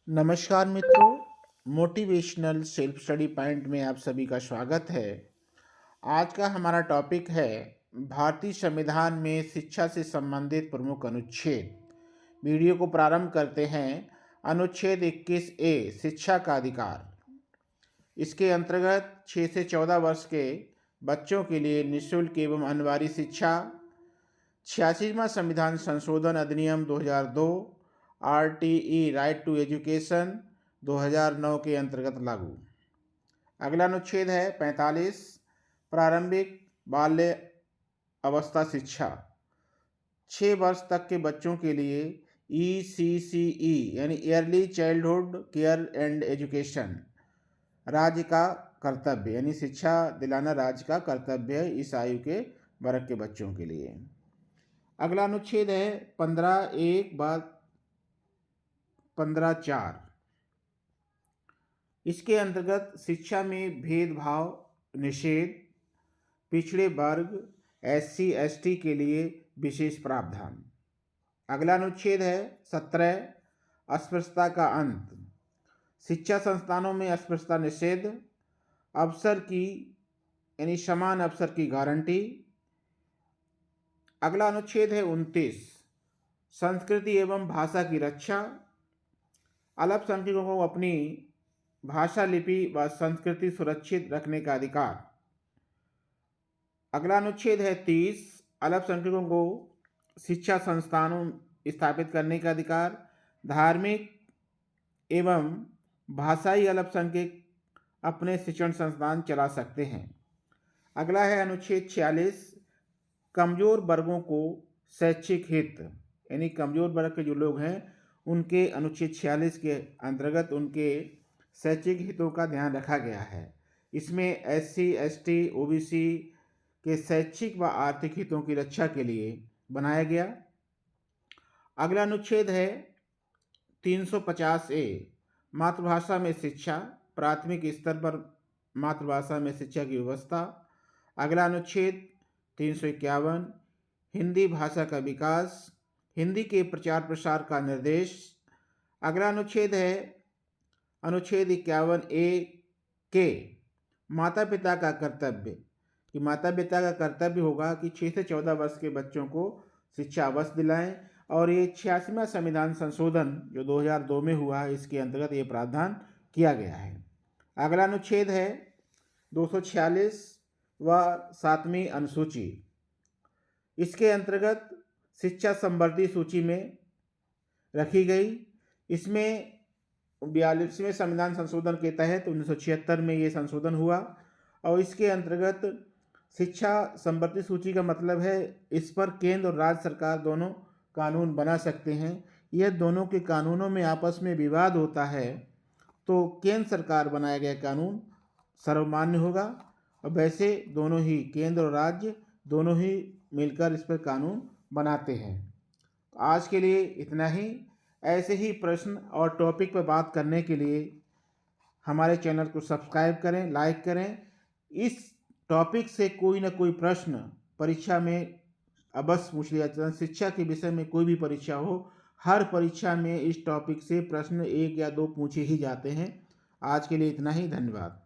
नमस्कार मित्रों, motivational self study point में आप सभी का स्वागत है। आज का हमारा टॉपिक है भारतीय संविधान में शिक्षा से संबंधित प्रमुख अनुच्छेद। वीडियो को प्रारंभ करते हैं। अनुच्छेद 21 ए शिक्षा का अधिकार। इसके अंतर्गत 6 से 14 वर्ष के बच्चों के लिए निःशुल्क एवं अनिवार्य शिक्षा। 86वां संविधान संशोधन अधिनियम 2002 RTE राइट टू एजुकेशन 2009 के अंतर्गत लागू। अगला अनुच्छेद है 45 प्रारंभिक बाल्य अवस्था शिक्षा। 6 वर्ष तक के बच्चों के लिए ECCE यानी yearly childhood care and education राज्य का कर्तव्य, यानी शिक्षा दिलाना राज्य का कर्तव्य है इस आयु के वर्ग के बच्चों के लिए। अगला अनुच्छेद है 15(1) बाद 15(4). इसके अंतर्गत शिक्षा में भेदभाव निषेध, पिछड़े वर्ग SC ST के लिए विशेष प्रावधान। अगला अनुच्छेद है 17 अस्पृश्यता का अंत। शिक्षा संस्थानों में अस्पृश्यता निषेध, अवसर की यानी समान अवसर की गारंटी। अगला अनुच्छेद है 29 संस्कृति एवं भाषा की रक्षा। अल्पसंख्यकों को अपनी भाषा, लिपि व संस्कृति सुरक्षित रखने का अधिकार। अगला अनुच्छेद है 30 अल्पसंख्यकों को शिक्षा संस्थानों स्थापित करने का अधिकार। धार्मिक एवं भाषाई अल्पसंख्यक अपने शिक्षण संस्थान चला सकते हैं। अगला है अनुच्छेद 46 कमजोर वर्गों को शैक्षिक हित, यानी कमजोर वर्ग के जो लोग हैं उनके अनुच्छेद 46 के अंतर्गत उनके शैक्षिक हितों का ध्यान रखा गया है। इसमें SC ST OBC के शैक्षिक व आर्थिक हितों की रक्षा के लिए बनाया गया। अगला अनुच्छेद है 350 ए मातृभाषा में शिक्षा, प्राथमिक स्तर पर मातृभाषा में शिक्षा की व्यवस्था। अगला अनुच्छेद 351 हिंदी भाषा का विकास, हिंदी के प्रचार प्रसार का निर्देश। अगला अनुच्छेद है अनुच्छेद 51 ए के माता पिता का कर्तव्य, कि माता पिता का कर्तव्य होगा कि 6 से 14 वर्ष के बच्चों को शिक्षा अवश्य दिलाएं। और ये 86वां संविधान संशोधन जो 2002 में हुआ है इसके अंतर्गत ये प्रावधान किया गया है। अगला अनुच्छेद है 246 व 7वीं अनुसूची। इसके अंतर्गत शिक्षा संवर्धी सूची में रखी गई। इसमें 42वें संविधान संशोधन के तहत 1976 में ये संशोधन हुआ और इसके अंतर्गत शिक्षा संवर्धी सूची का मतलब है इस पर केंद्र और राज्य सरकार दोनों कानून बना सकते हैं। यह दोनों के कानूनों में आपस में विवाद होता है तो केंद्र सरकार बनाया गया कानून सर्वमान्य होगा और वैसे दोनों ही केंद्र और राज्य दोनों ही मिलकर इस पर कानून बनाते हैं। आज के लिए इतना ही। ऐसे ही प्रश्न और टॉपिक पर बात करने के लिए हमारे चैनल को सब्सक्राइब करें, लाइक करें। इस टॉपिक से कोई ना कोई प्रश्न परीक्षा में अवश्य पूछ लिया जाता है। शिक्षा के विषय में कोई भी परीक्षा हो, हर परीक्षा में इस टॉपिक से प्रश्न 1 या 2 पूछे ही जाते हैं। आज के लिए इतना ही। धन्यवाद।